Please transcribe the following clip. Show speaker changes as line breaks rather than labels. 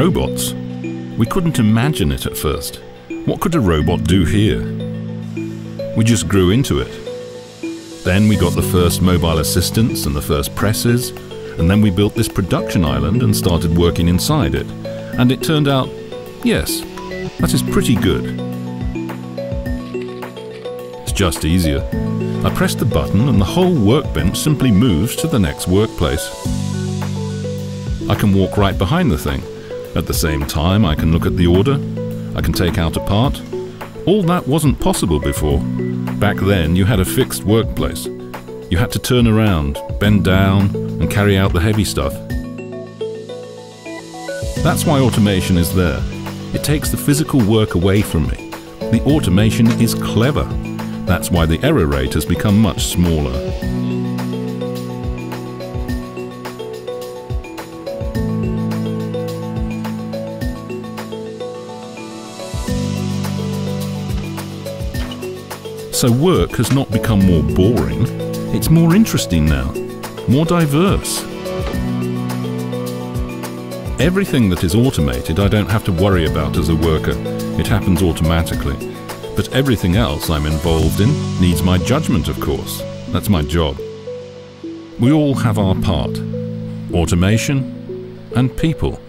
robots. We couldn't imagine it at first. What could a robot do here? We just grew into it. Then we got the first mobile assistants and the first presses, and then we built this production island and started working inside it. And it turned out, yes, that is pretty good. It's just easier. I press the button and the whole workbench simply moves to the next workplace. I can walk right behind the thing. At the same time, I can look at the order. I can take out a part. All that wasn't possible before. Back then, you had a fixed workplace. You had to turn around, bend down, and carry out the heavy stuff. That's why automation is there. It takes the physical work away from me. The automation is clever. That's why the error rate has become much smaller. So work has not become more boring, it's more interesting now, more diverse. Everything that is automated I don't have to worry about as a worker, it happens automatically. But everything else I'm involved in needs my judgment, of course. That's my job. We all have our part, automation and people.